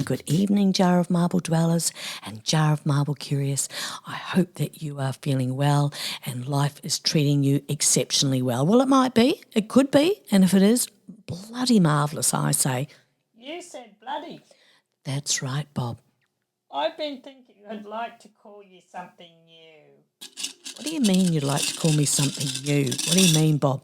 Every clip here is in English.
good evening, Jar of Marble dwellers and Jar of Marble curious. I hope that you are feeling well and life is treating you exceptionally well. Well, it might be, it could be, and if it is, bloody marvellous, I say. You said bloody. That's right, Bob. I've been thinking I'd like to call you something new. What do you mean you'd like to call me something new? What do you mean, Bob?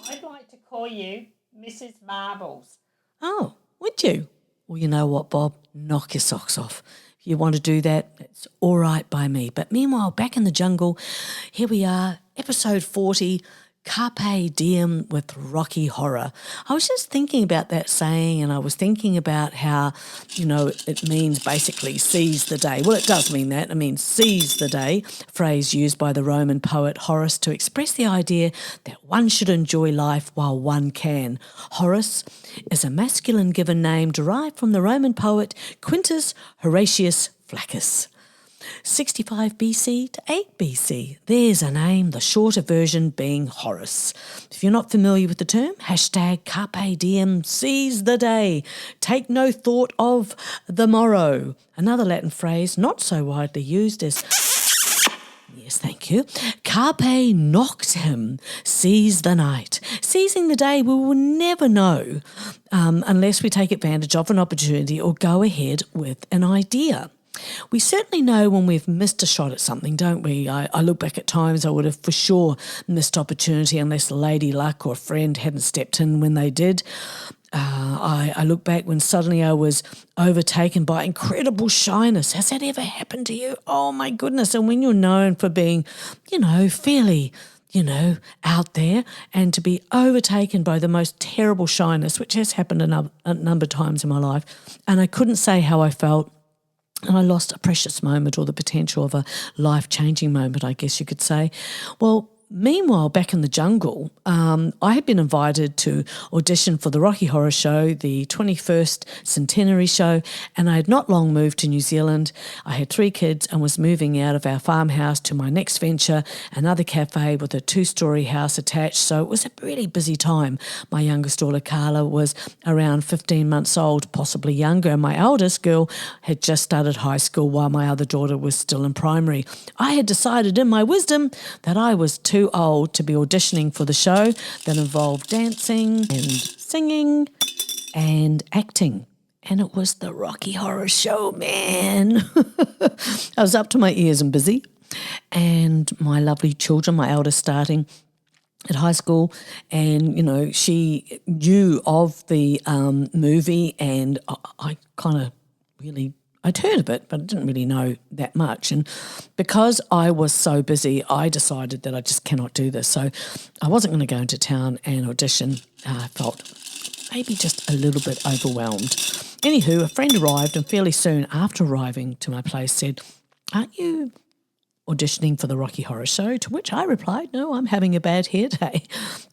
I'd like to call you Mrs. Marbles. Oh, would you? Well, you know what, Bob? Knock your socks off. If you want to do that, it's all right by me. But meanwhile, back in the jungle, here we are, episode 40, Carpe Diem with Rocky Horror. I was just thinking about that saying, and I was thinking about how, it means basically seize the day. Well, it does mean that. It means seize the day, a phrase used by the Roman poet Horace to express the idea that one should enjoy life while one can. Horace is a masculine given name derived from the Roman poet Quintus Horatius Flaccus. 65 BC to 8 BC. There's a name, the shorter version being Horace. If you're not familiar with the term, hashtag Carpe Diem, seize the day. Take no thought of the morrow. Another Latin phrase not so widely used is, yes, thank you, Carpe Noctem, seize the night. Seizing the day we will never know unless we take advantage of an opportunity or go ahead with an idea. We certainly know when we've missed a shot at something, don't we? I look back at times I would have for sure missed opportunity unless lady luck or a friend hadn't stepped in when they did. I look back when suddenly I was overtaken by incredible shyness. Has that ever happened to you? Oh, my goodness. And when you're known for being, fairly out there, and to be overtaken by the most terrible shyness, which has happened a number of times in my life, and I couldn't say how I felt. And I lost a precious moment, or the potential of a life-changing moment, I guess you could say. Well, meanwhile, back in the jungle, I had been invited to audition for the Rocky Horror Show, the 21st Centenary show, and I had not long moved to New Zealand. I had 3 kids and was moving out of our farmhouse to my next venture, another cafe with a 2-story house attached, so it was a really busy time. My youngest daughter, Carla, was around 15 months old, possibly younger, and my eldest girl had just started high school while my other daughter was still in primary. I had decided in my wisdom that I was too old to be auditioning for the show that involved dancing and singing and acting. And it was the Rocky Horror Show, man. I was up to my ears and busy. And my lovely children, my eldest starting at high school, and, she knew of the movie, and I kind of really I'd heard of it, but I didn't really know that much. And because I was so busy, I decided that I just cannot do this. So I wasn't going to go into town and audition. I felt maybe just a little bit overwhelmed. Anywho, a friend arrived, and fairly soon after arriving to my place said, "Aren't you auditioning for the Rocky Horror Show?" To which I replied, "No, I'm having a bad hair day."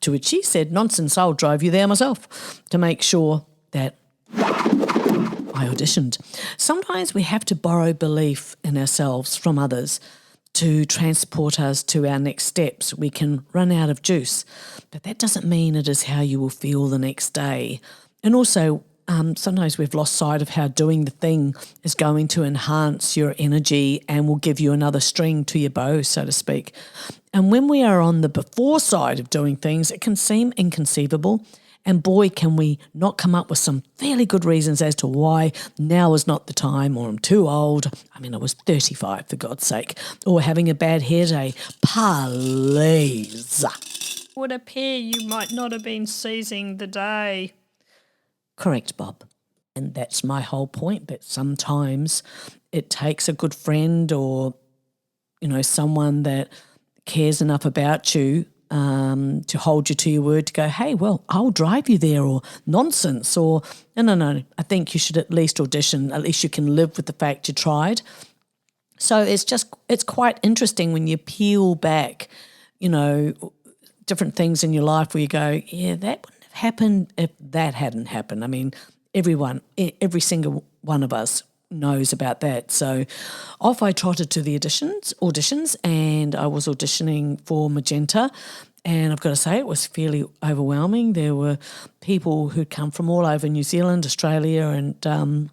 To which she said, "Nonsense, I'll drive you there myself," to make sure that I auditioned. Sometimes we have to borrow belief in ourselves from others to transport us to our next steps. We can run out of juice, but that doesn't mean it is how you will feel the next day. And also, sometimes we've lost sight of how doing the thing is going to enhance your energy and will give you another string to your bow, so to speak. And when we are on the before side of doing things, it can seem inconceivable. And boy, can we not come up with some fairly good reasons as to why now is not the time, or I'm too old. I mean, I was 35, for God's sake, or having a bad hair day. Please. It would appear you might not have been seizing the day. Correct, Bob. And that's my whole point, that sometimes it takes a good friend or, someone that cares enough about you to hold you to your word, to go, "Hey, well, I'll drive you there," or "Nonsense," or no, I think you should at least audition. At least you can live with the fact you tried. So it's quite interesting when you peel back, different things in your life where you go, yeah, that wouldn't have happened if that hadn't happened. I mean, every single one of us knows about that. So off I trotted to the auditions, and I was auditioning for Magenta, and I've got to say it was fairly overwhelming. There were people who'd come from all over New Zealand, Australia, and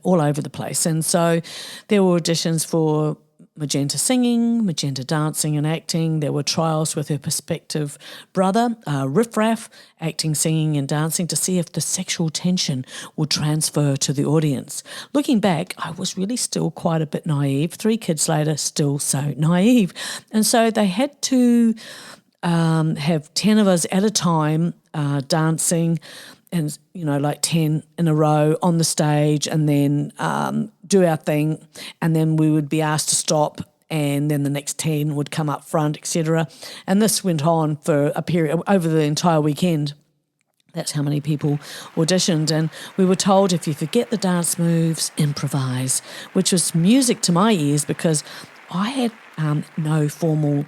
all over the place. And so there were auditions for Magenta singing, Magenta dancing and acting. There were trials with her prospective brother, Riff Raff, acting, singing and dancing to see if the sexual tension would transfer to the audience. Looking back, I was really still quite a bit naive. 3 kids later, still so naive. And so they had to have 10 of us at a time dancing, and, like 10 in a row on the stage, and then do our thing, and then we would be asked to stop, and then the next 10 would come up front, etc. And this went on for a period over the entire weekend. That's how many people auditioned. And we were told, if you forget the dance moves, improvise, which was music to my ears because I had no formal,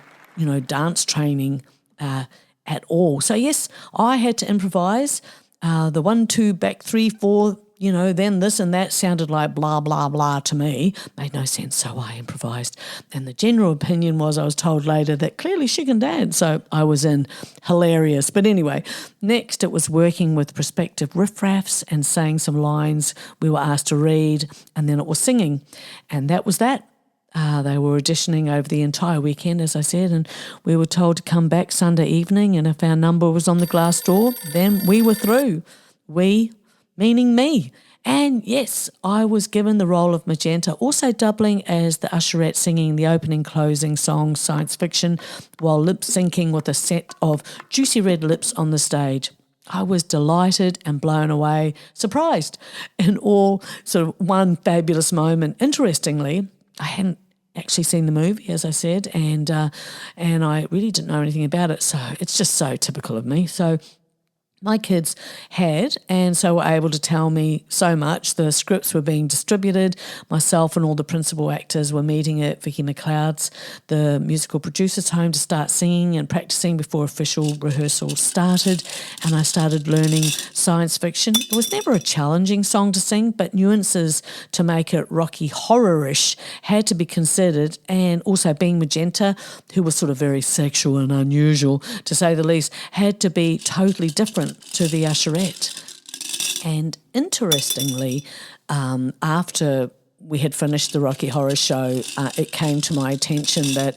dance training at all. So, yes, I had to improvise. The 1, 2, back 3, 4, then this and that sounded like blah, blah, blah to me. Made no sense, so I improvised. And the general opinion was, I was told later, that clearly she can dance, so I was in. Hilarious. But anyway, next it was working with prospective riffraffs and saying some lines we were asked to read, and then it was singing. And that was that. They were auditioning over the entire weekend, as I said, and we were told to come back Sunday evening, and if our number was on the glass door, then we were through. We, meaning me. And yes, I was given the role of Magenta, also doubling as the usherette singing the opening closing song, Science Fiction, while lip-syncing with a set of juicy red lips on the stage. I was delighted and blown away, surprised, in all sort of one fabulous moment. Interestingly, I hadn't actually seen the movie, as I said, and I really didn't know anything about it, so it's just so typical of me. So my kids had, and so were able to tell me so much. The scripts were being distributed. Myself and all the principal actors were meeting at Vicky McLeod's, the musical producer's home, to start singing and practicing before official rehearsals started. And I started learning science fiction. It was never a challenging song to sing, but nuances to make it Rocky Horror-ish had to be considered. And also being Magenta, who was sort of very sexual and unusual, to say the least, had to be totally different to the usherette. And interestingly, after we had finished the Rocky Horror Show, it came to my attention that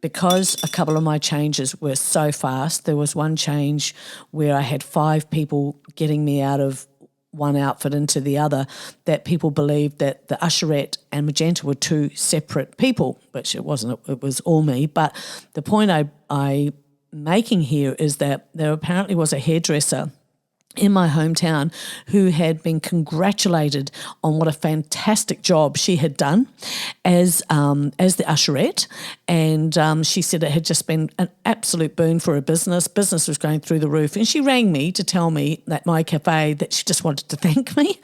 because a couple of my changes were so fast, there was one change where I had 5 people getting me out of one outfit into the other, that people believed that the usherette and Magenta were 2 separate people, which it wasn't. It was all me. But the point I making here is that there apparently was a hairdresser in my hometown who had been congratulated on what a fantastic job she had done as the usherette, and she said it had just been an absolute boon for her business. Business was going through the roof, and she rang me to tell me at my cafe that she just wanted to thank me,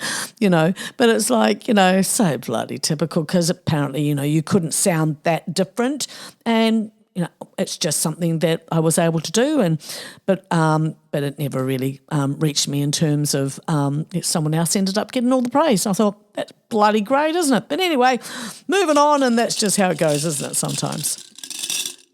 but it's like, so bloody typical, because apparently, you couldn't sound that different, and it's just something that I was able to do, but it never really reached me in terms of someone else ended up getting all the praise. I thought, that's bloody great, isn't it? But anyway, moving on, and that's just how it goes, isn't it, sometimes?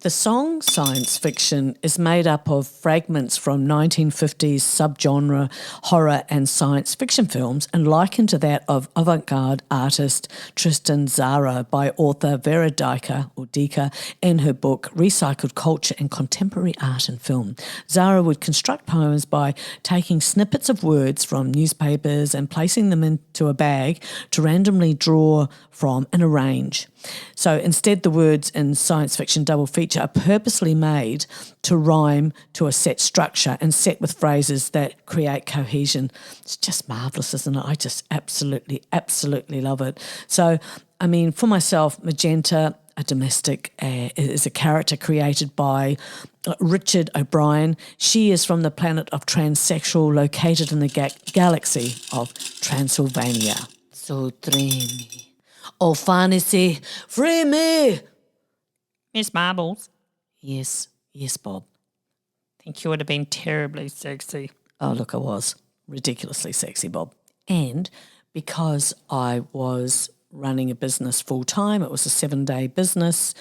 The song Science Fiction is made up of fragments from 1950s subgenre horror and science fiction films, and likened to that of avant-garde artist Tristan Tzara by author Vera Dicker in her book Recycled Culture and Contemporary Art and Film. Tzara would construct poems by taking snippets of words from newspapers and placing them into a bag to randomly draw from and arrange. So instead, the words in science fiction double feature are purposely made to rhyme to a set structure and set with phrases that create cohesion. It's just marvellous, isn't it? I just absolutely, absolutely love it. So, I mean, for myself, Magenta, a domestic, is a character created by Richard O'Brien. She is from the planet of transsexual located in the galaxy of Transylvania. So dreamy. Oh, fantasy, free me! Miss Marbles, Yes, Bob. think you would have been terribly sexy. Oh, look, I was ridiculously sexy, Bob. And because I was running a business full time. It was a 7-day business,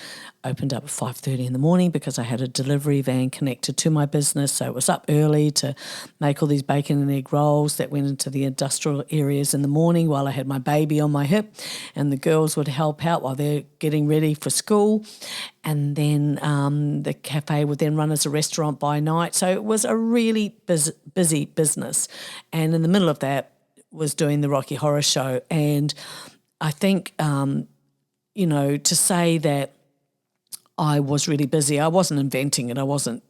opened up at 5:30 in the morning because I had a delivery van connected to my business. So it was up early to make all these bacon and egg rolls that went into the industrial areas in the morning while I had my baby on my hip, and the girls would help out while they're getting ready for school. And then the cafe would then run as a restaurant by night. So it was a really busy business. And in the middle of that was doing the Rocky Horror Show. And I think, to say that I was really busy, I wasn't inventing it. I wasn't,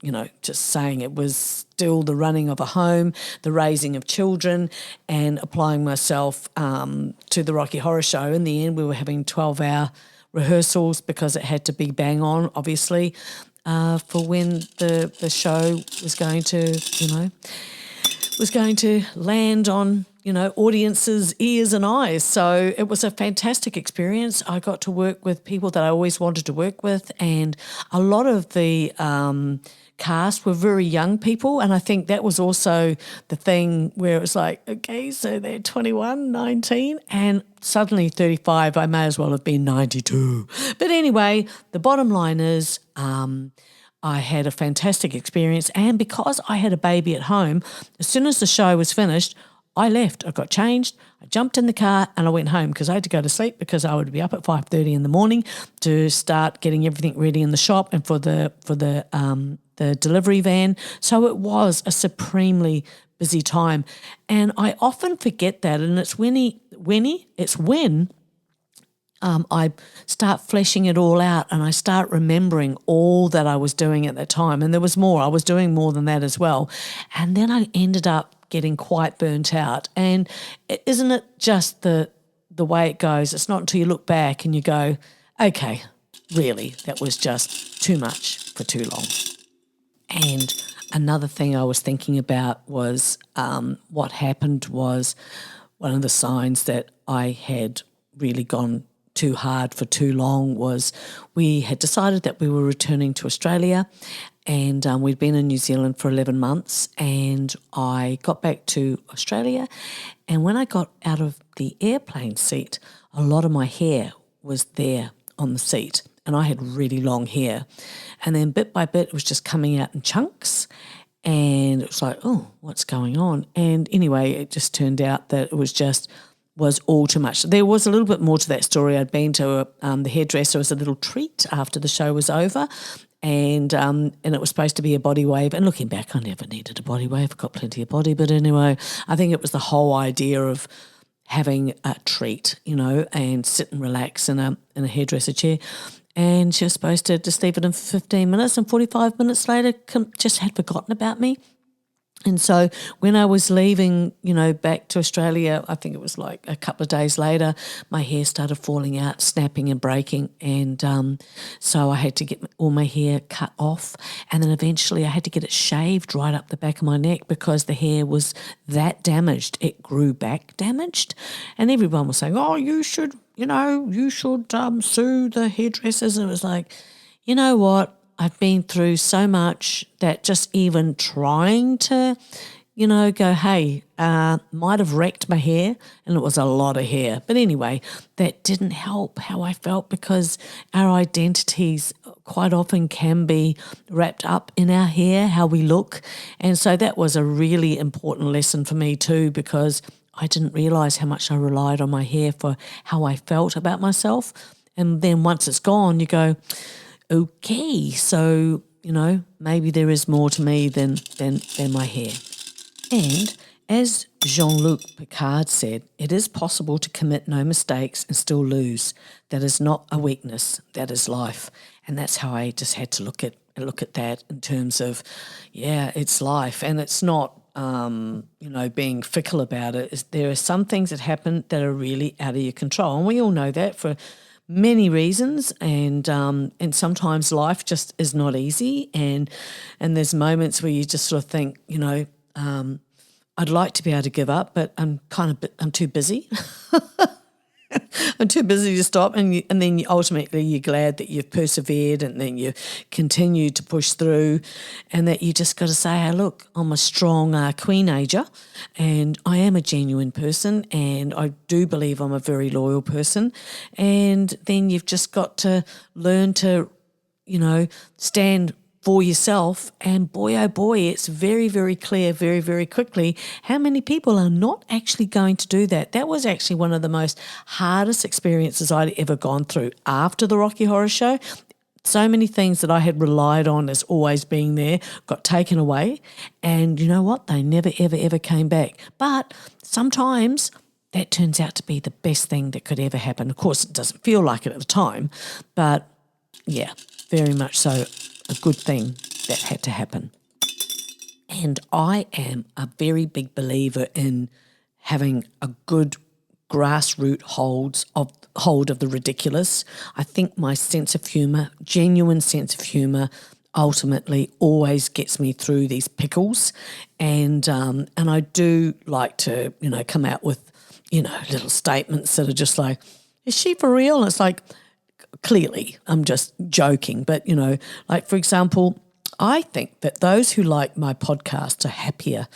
just saying it was still the running of a home, the raising of children, and applying myself to the Rocky Horror Show. In the end, we were having 12-hour rehearsals because it had to be bang on, obviously, for when the show was going to land on audiences' ears and eyes. So it was a fantastic experience. I got to work with people that I always wanted to work with, and a lot of the cast were very young people, and I think that was also the thing where it was like, okay, so they're 21, 19, and suddenly 35, I may as well have been 92. But anyway, the bottom line is I had a fantastic experience, and because I had a baby at home, as soon as the show was finished, I left. I got changed, I jumped in the car, and I went home because I had to go to sleep because I would be up at 5:30 in the morning to start getting everything ready in the shop and for the delivery van. So it was a supremely busy time, and I often forget that. And it's when I start fleshing it all out and I start remembering all that I was doing at that time. And there was more. I was doing more than that as well. And then I ended up getting quite burnt out. And isn't it just the way it goes? It's not until you look back and you go, okay, really, that was just too much for too long. And another thing I was thinking about was what happened was one of the signs that I had really gone too hard for too long was we had decided that we were returning to Australia, and we'd been in New Zealand for 11 months, and I got back to Australia, and when I got out of the airplane seat, a lot of my hair was there on the seat, and I had really long hair, and then bit by bit it was just coming out in chunks, and it was like, oh, what's going on? And anyway, it just turned out that it was all too much. There was a little bit more to that story. I'd been to the hairdresser as a little treat after the show was over, and it was supposed to be a body wave. And looking back, I never needed a body wave. I've got plenty of body. But anyway, I think it was the whole idea of having a treat, and sit and relax in a hairdresser chair. And she was supposed to just leave it in for 15 minutes, and 45 minutes later just had forgotten about me. And so when I was leaving, back to Australia, I think it was like a couple of days later, my hair started falling out, snapping and breaking. And so I had to get all my hair cut off. And then eventually I had to get it shaved right up the back of my neck because the hair was that damaged. It grew back damaged. And everyone was saying, oh, you should sue the hairdressers. And it was like, you know what? I've been through so much that just even trying to, go, hey, might have wrecked my hair, and it was a lot of hair. But anyway, that didn't help how I felt because our identities quite often can be wrapped up in our hair, how we look. And so that was a really important lesson for me too, because I didn't realise how much I relied on my hair for how I felt about myself. And then once it's gone, you go, okay, so, maybe there is more to me than my hair. And as Jean-Luc Picard said, it is possible to commit no mistakes and still lose. That is not a weakness, that is life. And that's how I just had to look at that in terms of, it's life. And it's not, being fickle about it. There are some things that happen that are really out of your control. And we all know that for many reasons, and sometimes life just is not easy, and there's moments where you just sort of think, I'd like to be able to give up, but I'm too busy. I'm too busy to stop. And then ultimately you're glad that you've persevered and then you continue to push through, and that you just got to say, hey, look, I'm a strong Queenager and I am a genuine person and I do believe I'm a very loyal person. And then you've just got to learn to, stand for yourself. And boy, oh boy, it's very, very clear very, very quickly how many people are not actually going to do that. That was actually one of the most hardest experiences I'd ever gone through after the Rocky Horror Show. So many things that I had relied on as always being there got taken away. And you know what? They never, ever, ever came back. But sometimes that turns out to be the best thing that could ever happen. Of course, it doesn't feel like it at the time, but yeah, very much so a good thing that had to happen. And I am a very big believer in having a good grassroots hold of the ridiculous. I think my sense of humour, genuine sense of humour, ultimately always gets me through these pickles. And I do like to, come out with, little statements that are just like, is she for real? And it's like, clearly, I'm just joking. But, like, for example, I think that those who like my podcast are happier,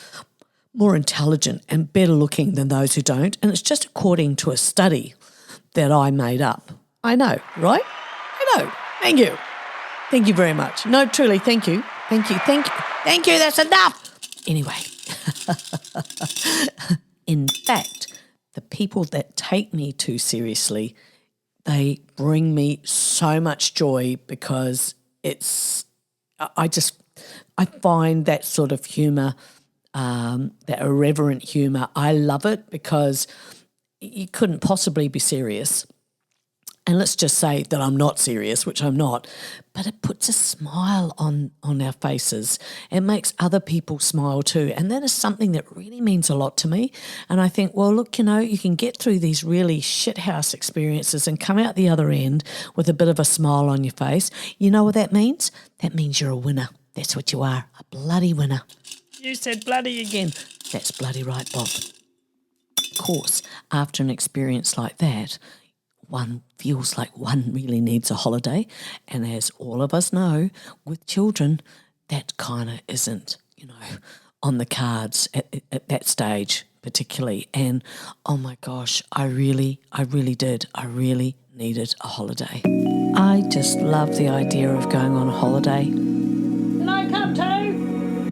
more intelligent and better looking than those who don't. And it's just according to a study that I made up. I know, right? I know. Thank you. Thank you very much. No, truly, thank you. Thank you. Thank you. Thank you. That's enough. Anyway, in fact, the people that take me too seriously, they bring me so much joy because I find that sort of humour, that irreverent humour, I love it because you couldn't possibly be serious. And let's just say that I'm not serious, which I'm not, but it puts a smile on our faces. It makes other people smile too. And that is something that really means a lot to me. And I think, well, look, you can get through these really shithouse experiences and come out the other end with a bit of a smile on your face. You know what that means? That means you're a winner. That's what you are, a bloody winner. You said bloody again. That's bloody right, Bob. Of course, after an experience like that, one feels like one really needs a holiday. And as all of us know, with children, that kind of isn't, on the cards at that stage particularly. And, oh my gosh, I really did. I really needed a holiday. I just love the idea of going on a holiday. Can I come too?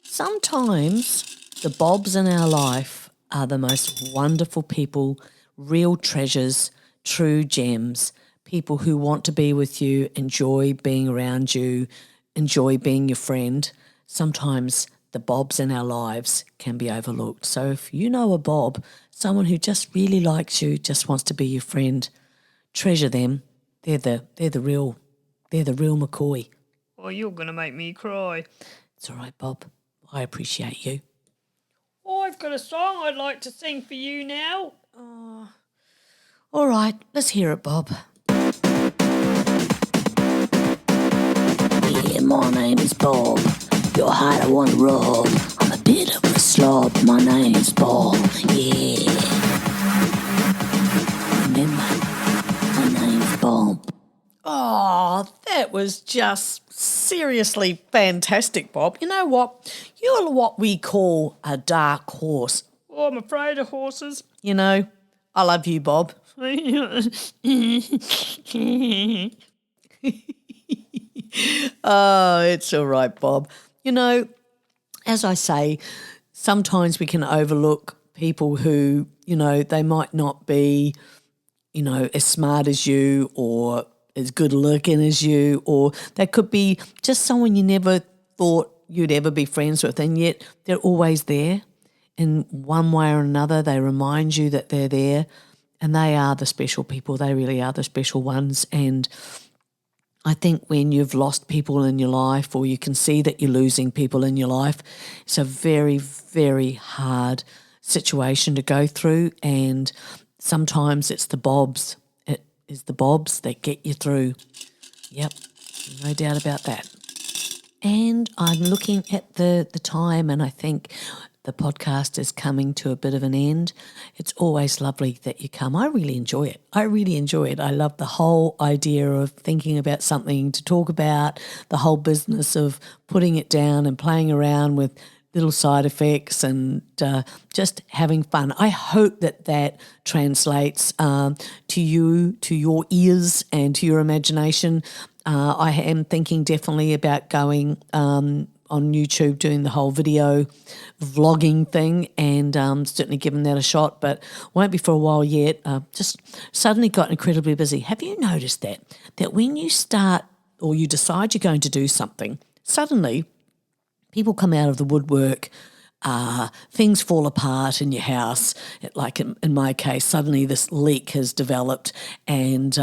Sometimes the Bobs in our life are the most wonderful people, real treasures, true gems, people who want to be with you, enjoy being around you, enjoy being your friend. Sometimes the Bobs in our lives can be overlooked. So if you know a Bob, someone who just really likes you, just wants to be your friend, treasure them. They're the real McCoy. Oh, you're going to make me cry. It's all right, Bob. I appreciate you. Oh, I've got a song I'd like to sing for you now. All right, let's hear it, Bob. Yeah, my name is Bob. Your height I want to rob. I'm a bit of a slob. My name is Bob. Yeah. Remember, my name's Bob. Oh, that was just seriously fantastic, Bob. You know what? You're what we call a dark horse. Oh, I'm afraid of horses. I love you, Bob. Oh, it's all right, Bob. As I say, sometimes we can overlook people who, they might not be, as smart as you or as good looking as you, or they could be just someone you never thought you'd ever be friends with, and yet they're always there. In one way or another, they remind you that they're there. And they are the special people. They really are the special ones. And I think when you've lost people in your life, or you can see that you're losing people in your life, it's a very, very hard situation to go through. And sometimes it's the Bobs. It is the Bobs that get you through. Yep, no doubt about that. And I'm looking at the time, and I think the podcast is coming to a bit of an end. It's always lovely that you come. I really enjoy it. I love the whole idea of thinking about something to talk about, the whole business of putting it down and playing around with little side effects and just having fun. I hope that translates to you, to your ears and to your imagination. I am thinking definitely about going on YouTube, doing the whole video vlogging thing, and certainly giving that a shot, but won't be for a while yet. Just suddenly got incredibly busy. Have you noticed that when you start or you decide you're going to do something, suddenly people come out of the woodwork, things fall apart in your house. Like in my case, suddenly this leak has developed, and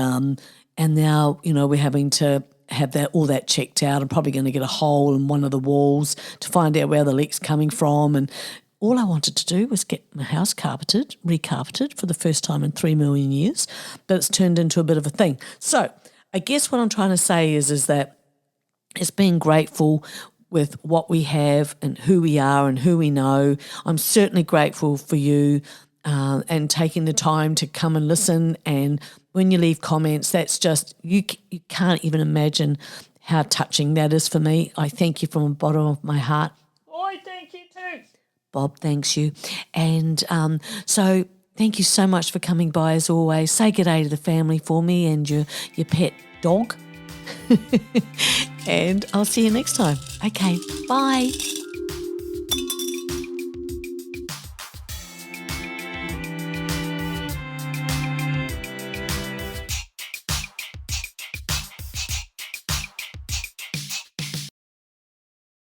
now we're having to have all that checked out. I'm probably going to get a hole in one of the walls to find out where the leak's coming from. And all I wanted to do was get my house recarpeted for the first time in 3 million years, but it's turned into a bit of a thing. So I guess what I'm trying to say is that it's being grateful with what we have and who we are and who we know. I'm certainly grateful for you and taking the time to come and listen. And when you leave comments, that's just, you can't even imagine how touching that is for me. I thank you from the bottom of my heart. I thank you too. Bob thanks you. And so thank you so much for coming by as always. Say good day to the family for me and your pet dog. And I'll see you next time. Okay, bye.